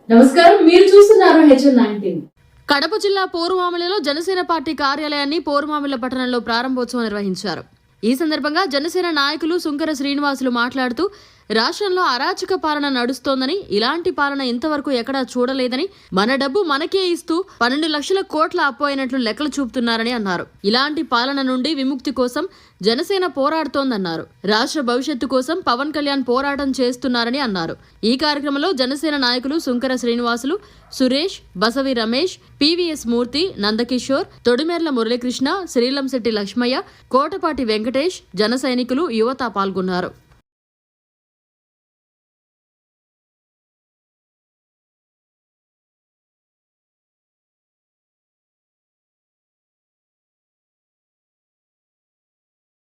నమస్కారం, మీరు చూస్తున్నారు HN19. కడప జిల్లా పోరుమామిళ్లలో జనసేన పార్టీ కార్యాలయాన్ని పోరుమామిళ్ల పట్టణంలో ప్రారంభోత్సవం నిర్వహించారు. ఈ సందర్భంగా జనసేన నాయకులు సుంకర శ్రీనివాసులు మాట్లాడుతూ రాష్ట్రంలో అరాచక పాలన నడుస్తోందని, ఇలాంటి పాలన ఇంతవరకు ఎక్కడా చూడలేదని, మన డబ్బు మనకే ఇస్తూ 12 లక్షల కోట్ల అప్పు అయినట్లు లెక్కలు చూపుతున్నారని అన్నారు. ఇలాంటి పాలన నుండి విముక్తి కోసం జనసేన పోరాడుతోందన్నారు. రాష్ట్ర భవిష్యత్తు కోసం పవన్ కళ్యాణ్ పోరాటం చేస్తున్నారని అన్నారు. ఈ కార్యక్రమంలో జనసేన నాయకులు సుంకర శ్రీనివాసులు, సురేష్, బసవి రమేష్, పివిఎస్ మూర్తి, నందకిషోర్, తొడిమెర్ల మురళీకృష్ణ, శ్రీలంశెట్టి లక్ష్మయ్య, కోటపాటి వెంకటేష్, జన సైనికులు, యువత పాల్గొన్నారు.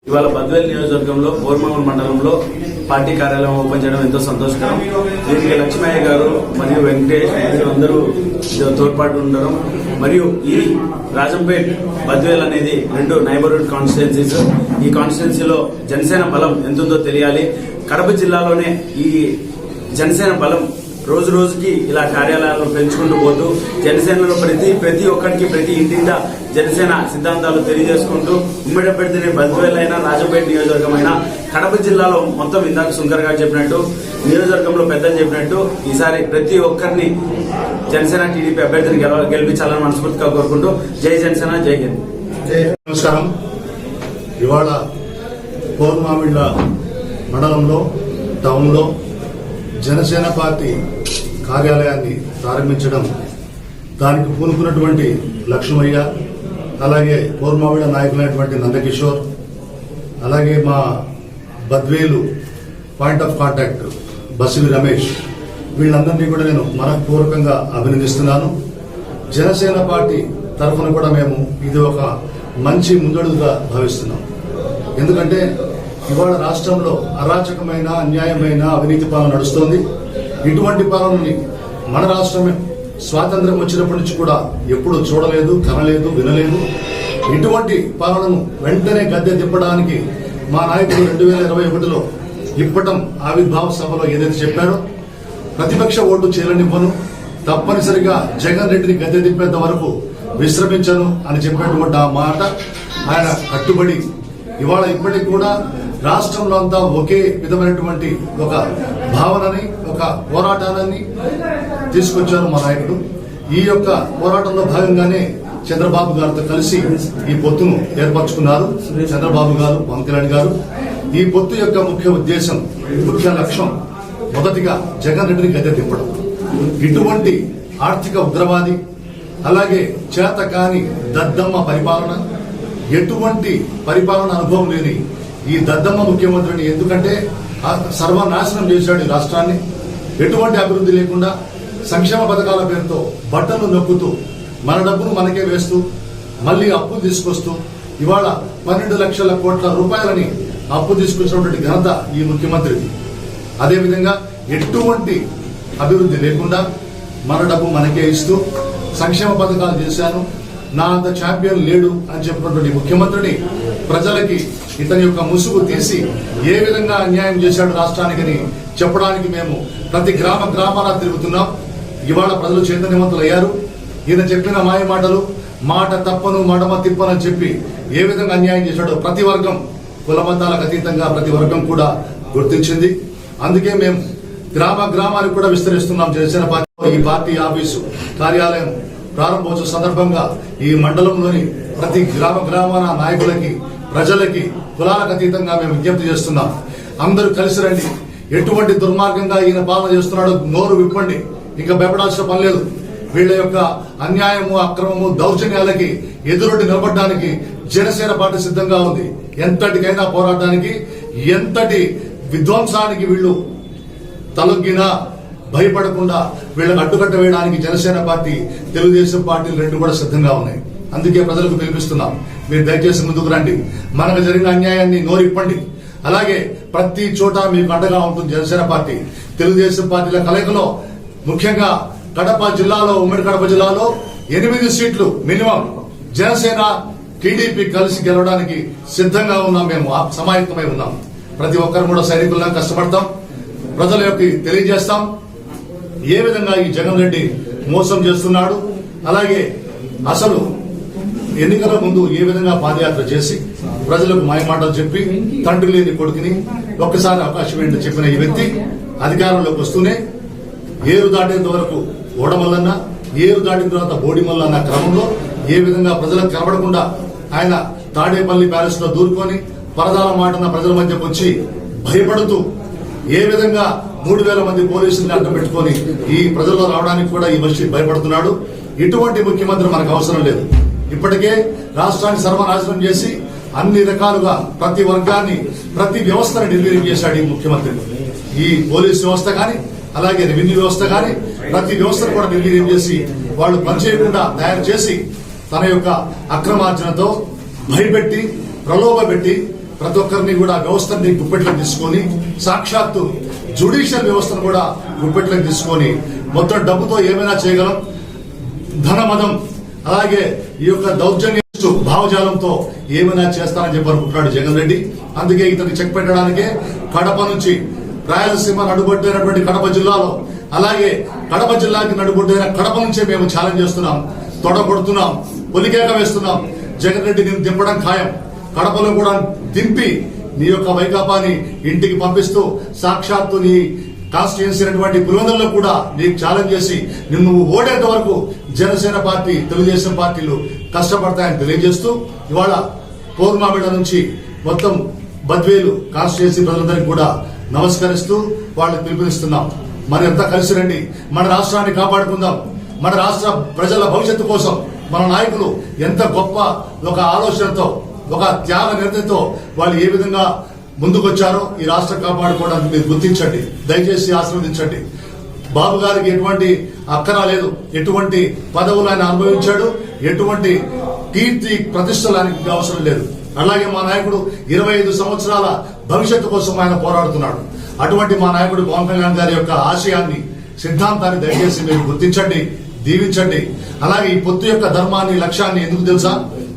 ఇవాళ బద్వేల్ నియోజకవర్గంలో పోరుమామిళ్ల మండలంలో పార్టీ కార్యాలయం ఓపెన్ చేయడం ఎంతో సంతోషకరం. దీనికి లక్ష్మయ్య గారు మరియు వెంకటేష్ మరియు అందరూ తోడ్పాటు ఉండడం, మరియు ఈ రాజంపేట్ బద్వేల్ అనేది 2 నైబర్హుడ్ కాన్స్టిట్యున్సీస్. ఈ కాన్స్టిట్యున్సీలో జనసేన బలం ఎంతుందో తెలియాలి. కడప జిల్లాలోనే ఈ జనసేన బలం రోజు రోజుకి ఇలా కార్యాలయాలను పెంచుకుంటూ పోతూ జనసేనలో ప్రతి ఒక్కరికి ప్రతి ఇంటింటా జనసేన సిద్ధాంతాలు తెలియజేసుకుంటూ ఉమ్మడి అభ్యర్థిని బద్వేల్ అయినా రాజంపేట నియోజకవర్గం అయినా కడప జిల్లాలో మొత్తం ఇందాక సుంకర్ గారు చెప్పినట్టు నియోజకవర్గంలో పెద్దలు చెప్పినట్టు ఈసారి ప్రతి ఒక్కరిని జనసేన టీడీపీ అభ్యర్థిని గెలిపించాలని మనస్ఫూర్తిగా కోరుకుంటూ జై జనసేన, జై హింద్. నమస్కారం. ఇవాళ పోరుమామిళ్ల మండలంలో టౌన్లో జనసేన పార్టీ కార్యాలయాన్ని ప్రారంభించడం, దానికి పూనుకున్నటువంటి లక్ష్మయ్య, అలాగే పోరుమామిళ్ల నాయకులైనటువంటి నందకిషోర్, అలాగే మా Badvel point of contact Basivi Ramesh, వీళ్ళందరినీ కూడా నేను మనఃపూర్వకంగా అభినందిస్తున్నాను. జనసేన పార్టీ తరఫున కూడా మేము ఇది ఒక మంచి ముందడుగుగా భావిస్తున్నాం. ఎందుకంటే ఇవాళ రాష్ట్రంలో అరాచకమైన, అన్యాయమైన అవినీతి పాలన నడుస్తోంది. ఇటువంటి పాలనని మన రాష్ట్రమే స్వాతంత్ర్యం వచ్చినప్పటి నుంచి కూడా ఎప్పుడు చూడలేదు, కనలేదు, వినలేదు. ఇటువంటి పాలనను వెంటనే గద్దె తిప్పడానికి మా నాయకుడు 2021లో ఇప్పటం ఆవిర్భావ సభలో ఏదైతే చెప్పాడో, ప్రతిపక్ష ఓటు చేరనివ్వను, తప్పనిసరిగా జగన్ రెడ్డిని గద్దె తిప్పేంత వరకు విశ్రమించను అని చెప్పినటువంటి ఆ మాట ఆయన కట్టుబడి ఇవాళ ఇప్పటికి కూడా రాష్ట్రంలో అంతా ఒకే విధమైనటువంటి ఒక భావనని, ఒక పోరాటాన్ని తీసుకొచ్చారు మా నాయకుడు. ఈ యొక్క పోరాటంలో భాగంగానే చంద్రబాబు గారితో కలిసి ఈ పొత్తును ఏర్పరచుకున్నారు. చంద్రబాబు గారు, పవన్ కళ్యాణ్ గారు. ఈ పొత్తు యొక్క ముఖ్య ఉద్దేశం, ముఖ్య లక్ష్యం మొదటిగా జగన్ రెడ్డిని గద్దె తిప్పడం. ఇటువంటి ఆర్థిక ఉగ్రవాది, అలాగే చేతకాని దద్దమ్మ పరిపాలన, ఎటువంటి పరిపాలన అనుభవం లేని ఈ దద్దమ్మ ముఖ్యమంత్రిని, ఎందుకంటే సర్వనాశనం చేశాడు ఈ రాష్ట్రాన్ని. ఎటువంటి అభివృద్ధి లేకుండా సంక్షేమ పథకాల పేరుతో బట్టలు నొక్కుతూ మన డబ్బును మనకే వేస్తూ మళ్లీ అప్పులు తీసుకొస్తూ ఇవాళ 12 లక్షల కోట్ల రూపాయలని అప్పు తీసుకొచ్చినటువంటి ఘనత ఈ ముఖ్యమంత్రిది. అదేవిధంగా ఎటువంటి అభివృద్ధి లేకుండా మన డబ్బు మనకే ఇస్తూ సంక్షేమ పథకాలు చేశాను, నా అంత ఛాంపియన్ లేడు అని చెప్పినటువంటి ముఖ్యమంత్రిని ప్రజలకి ఇతని యొక్క ముసుగు తీసి ఏ విధంగా అన్యాయం చేశాడు రాష్ట్రానికని చెప్పడానికి మేము ప్రతి గ్రామాన తిరుగుతున్నాం. ఇవాళ ప్రజలు చైతన్యవంతులయ్యారు. ఈయన చెప్పిన మాయ మాటలు, మాట తప్పను మడమ తిప్పనని చెప్పి ఏ విధంగా అన్యాయం చేశాడో ప్రతి వర్గం, కులమతాలకు అతీతంగా ప్రతి వర్గం కూడా గుర్తించింది. అందుకే మేము గ్రామానికి కూడా విస్తరిస్తున్నాం. జనసేన పార్టీ ఈ పార్టీ ఆఫీసు కార్యాలయం ప్రారంభోత్సవ సందర్భంగా ఈ మండలంలోని ప్రతి గ్రామాన నాయకులకి, ప్రజలకి, కులాలకు అతీతంగా మేము విజ్ఞప్తి చేస్తున్నాం. అందరూ కలిసి రండి. ఎటువంటి దుర్మార్గంగా ఈయన పాలన చేస్తున్నాడో నోరు విప్పండి. ఇంకా భయపడాల్సిన పని లేదు. వీళ్ల యొక్క అన్యాయము, అక్రమము, దౌర్జన్యాలకి ఎదురొడ్డి నిలబడడానికి జనసేన పార్టీ సిద్ధంగా ఉంది. ఎంతటికైనా పోరాటానికి, ఎంతటి విధ్వంసానికి వీళ్లు తలొగ్గినా భయపడకుండా వీళ్ళని అడ్డుకట్ట వేయడానికి జనసేన పార్టీ, తెలుగుదేశం పార్టీలు 2 కూడా సిద్ధంగా ఉన్నాయి. అందుకే ప్రజలకు పిలిపిస్తున్నాం, మీరు దయచేసి ముందుకు రండి. మనకు జరిగిన అన్యాయాన్ని నోరిప్పండి. అలాగే ప్రతి చోట మీకు అండగా ఉంటుంది జనసేన పార్టీ. తెలుగుదేశం పార్టీల కలయికలో ముఖ్యంగా కడప జిల్లాలో, ఉమ్మడి కడప జిల్లాలో 8 సీట్లు మినిమం జనసేన టీడీపీ కలిసి గెలవడానికి సిద్ధంగా ఉన్నాం. మేము సమాయత్తమై ఉన్నాం. ప్రతి ఒక్కరు కూడా సైనికుల్లా కష్టపడతాం, ప్రజల యొక్క తెలియజేస్తాం. ఏ విధంగా ఈ జగన్ రెడ్డి మోసం చేస్తున్నాడు, అలాగే అసలు ఎన్నికల ముందు ఏ విధంగా పాదయాత్ర చేసి ప్రజలకు మాయమాటలు చెప్పి తండ్రి లేని కొడుకుని ఒక్కసారి అవకాశం ఏంటని చెప్పిన ఈ వ్యక్తి అధికారంలోకి వస్తూనే ఏరు దాటేంత వరకు ఓడమల్లన్న, ఏరు దాటిన తర్వాత బోడిమల్ల అన్న క్రమంలో ఏ విధంగా ప్రజలకు కనబడకుండా ఆయన తాడేపల్లి ప్యాలెస్ లో దూరుకొని పరదాల మాటన ప్రజల మధ్యకు వచ్చి భయపడుతూ ఏ విధంగా 3,000 మంది పోలీసుల్ని అడ్డం పెట్టుకొని ఈ ప్రజల్లో రావడానికి కూడా ఈ మనిషి భయపడుతున్నాడు. ఇటువంటి ముఖ్యమంత్రి మనకు అవసరం లేదు. ఇప్పటికే రాష్ట్రాన్ని సర్వనాశనం చేసి అన్ని రకాలుగా ప్రతి వర్గాన్ని, ప్రతి వ్యవస్థను నిర్వీర్యం చేశాడు ఈ ముఖ్యమంత్రి. ఈ పోలీస్ వ్యవస్థ కానీ, అలాగే రెవెన్యూ వ్యవస్థ కానీ, ప్రతి వ్యవస్థను కూడా నిర్వీర్యం చేసి వాళ్ళు పనిచేయకుండా తయారు చేసి తన యొక్క అక్రమార్జనతో భయపెట్టి ప్రలోభపెట్టి ప్రతి ఒక్కరిని కూడా వ్యవస్థని గుప్పెట్లకు తీసుకొని సాక్షాత్తు జ్యుడిషియల్ వ్యవస్థను కూడా గుప్పెట్లకు తీసుకొని మొత్తం డబ్బుతో ఏమైనా చేయగలం, ధనమదం అలాగే ఈ యొక్క దౌర్జన్య భావజాలంతో ఏమైనా చేస్తానని చెప్పి అనుకుంటున్నాడు జగన్ రెడ్డి. అందుకే ఇతనికి చెక్ పెట్టడానికే కడప నుంచి రాయలసీమ నడుబొట్టైనటువంటి కడప జిల్లాలో, అలాగే కడప జిల్లాకి నడుబొట్టైన కడప నుంచే మేము ఛాలెంజ్ చేస్తున్నాం, తొడగొడుతున్నాం, పొలికేక వేస్తున్నాం. జగన్ రెడ్డి నేను దింపడం ఖాయం. కడపలో కూడా దింపి నీ యొక్క వైకాపాని ఇంటికి పంపిస్తూ సాక్షాత్తు నీ కాన్స్టిట్యున్సీ అయినటువంటి పులివెందులలో కూడా నీకు ఛాలెంజ్ చేసి నిన్ను ఓడేంత వరకు జనసేన పార్టీ, తెలుగుదేశం పార్టీలు కష్టపడతాయని తెలియజేస్తూ ఇవాళ పోర్మామిడ నుంచి మొత్తం బద్వేలు కాన్స్టిట్యున్సీ ప్రజలందరికీ కూడా నమస్కరిస్తూ వాళ్ళకి పిలుపునిస్తున్నాం. మనంతా కలిసి రండి, మన రాష్ట్రాన్ని కాపాడుకుందాం. మన రాష్ట్ర ప్రజల భవిష్యత్తు కోసం మన నాయకులు ఎంత గొప్ప ఒక ఆలోచనతో, ఒక త్యాగ నిరతితో వాళ్ళు ఏ విధంగా ముందుకొచ్చారో ఈ రాష్ట్రం కాపాడుకోవడానికి మీరు గుర్తించండి, దయచేసి ఆశీర్వదించండి. బాబు గారికి ఎటువంటి అక్కర లేదు, ఎటువంటి పదవులు ఆయన అనుభవించాడు, ఎటువంటి కీర్తి ప్రతిష్టలు ఆయనకి అవసరం లేదు. అలాగే మా నాయకుడు 25 సంవత్సరాల భవిష్యత్తు కోసం ఆయన పోరాడుతున్నాడు. అటువంటి మా నాయకుడు పవన్ కళ్యాణ్ గారి యొక్క ఆశయాన్ని, సిద్ధాంతాన్ని దయచేసి మీరు గుర్తించండి, దీవించండి. అలాగే ఈ పొత్తు యొక్క ధర్మాన్ని, లక్ష్యాన్ని ఎందుకు తెలుసా?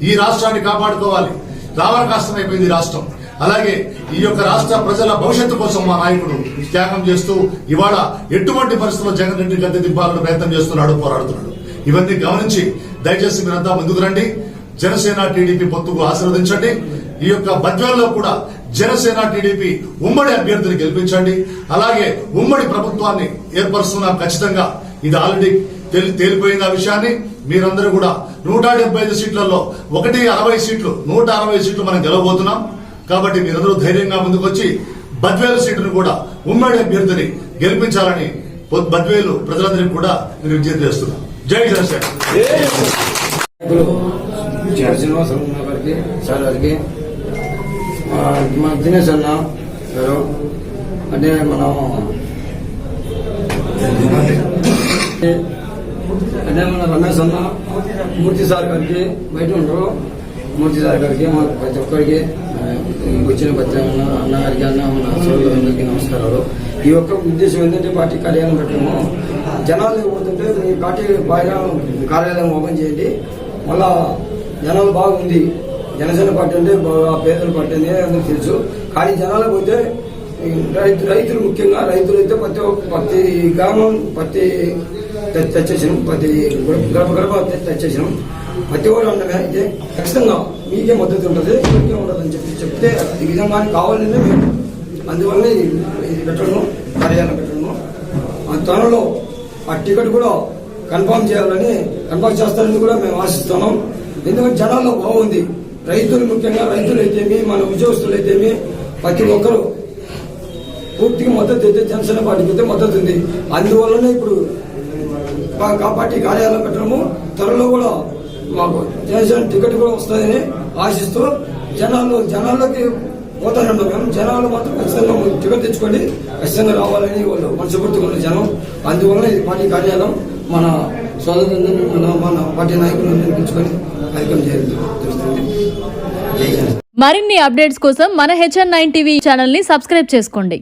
ఈ రాష్ట్రాన్ని కాపాడుకోవాలి. రావణ కాష్టం అయిపోయింది రాష్ట్రం. అలాగే ఈ యొక్క రాష్ట్ర ప్రజల భవిష్యత్తు కోసం మా నాయకుడు త్యాగం చేస్తూ ఇవాళ ఎటువంటి పరిస్థితుల్లో జగన్ రెడ్డి గద్దె దింపాలని ప్రయత్నం చేస్తున్నాడు, పోరాడుతున్నాడు. ఇవన్నీ గమనించి దయచేసి మీరంతా ముందుకు రండి. జనసేన టీడీపీ పొత్తుకు ఆశీర్వదించండి. ఈ యొక్క బద్వేల్లో కూడా జనసేన టీడీపీ ఉమ్మడి అభ్యర్థిని గెలిపించండి. అలాగే ఉమ్మడి ప్రభుత్వాన్ని ఏర్పరుస్తున్నాం ఖచ్చితంగా. ఇది ఆల్రెడీ తేలిపోయిన విషయాన్ని మీరందరూ కూడా 175 సీట్లలో 160 సీట్లు, 160 సీట్లు మనం గెలవబోతున్నాం. కాబట్టి మీరందరూ ధైర్యంగా ముందుకొచ్చి బద్వేలు సీటును కూడా ఉమ్మడి అభ్యర్థిని గెలిపించాలని బద్వేలు ప్రజలందరికీ కూడా నేను విజ్ఞప్తి చేస్తున్నాను. జై జనసేన. శ్రీనివాసరావు గారికి, సార్ గారికి, మన దినేష్ అన్న గారు, అంటే మనం అంటే మన రమేష్ అన్న, మూర్తి సార్ గారికి, బయట ఉండరు మూర్తి సార్ గారికి, మన ప్రతి ఒక్కరికి, వచ్చిన ప్రతి అన్నగారికి, అన్న మన సోదరులందరికీ నమస్కారాలు. ఈ యొక్క ఉద్దేశం ఏంటంటే పార్టీ కార్యాలయం పెట్టడము, జనాలు పోతుంటే ఈ పార్టీ కార్యాలయం ఓపెన్ చేయండి. మళ్ళా జనాలు బాగుంది, జనసేన పార్టీ అంటే పేదల పార్టీ అని అందరికి తెలుసు. కానీ జనాలు పోతే రైతులు, ముఖ్యంగా రైతులు అయితే ప్రతి గ్రామం ప్రతి తెచ్చేసినాం, ప్రతి గడప తెచ్చేసినాం. ప్రతి ఒక్కరు ఉండగా అయితే ఖచ్చితంగా మీకే మద్దతు ఉంటుంది, మీకే ఉండదని చెప్తే ఈ విధంగా కావాలని మేము అందువల్ల ఇది పెట్టడము, కార్యాలయం పెట్టడము. త్వరలో ఆ టికెట్ కూడా కన్ఫర్మ్ చేస్తారని కూడా మేము ఆశిస్తున్నాం. ఎందుకంటే జనాల్లో బాగుంది. రైతులు, ముఖ్యంగా రైతులు అయితేమి, మన ఉద్యోగస్తులు అయితేమి ప్రతి ఒక్కరు పూర్తిగా మద్దతు అయితే జనసేన పార్టీకి అయితే మద్దతు ఉంది. అందువల్లనే ఇప్పుడు పార్టీ కార్యాలయం పెట్టడము, త్వరలో కూడా మాకు జనసేన టికెట్ కూడా వస్తుందని ఆశిస్తూ జనాల్లోకి పోతానన్నాం. మేము జనాలు మాత్రం ఖచ్చితంగా టికెట్ తెచ్చుకొని ఖచ్చితంగా రావాలని వాళ్ళు మనస్ఫూర్తిగా ఉన్న జనం. అందువల్ల ఇది పార్టీ కార్యాలయం మన సోదరులందరూ, మన పార్టీ నాయకులందరూ పిలుచుకొని కార్యక్రమం జరుగుతుంది. మరిన్ని అప్డేట్స్ కోసం మన HN9 టీవీ ఛానల్ ని సబ్స్క్రైబ్ చేసుకోండి.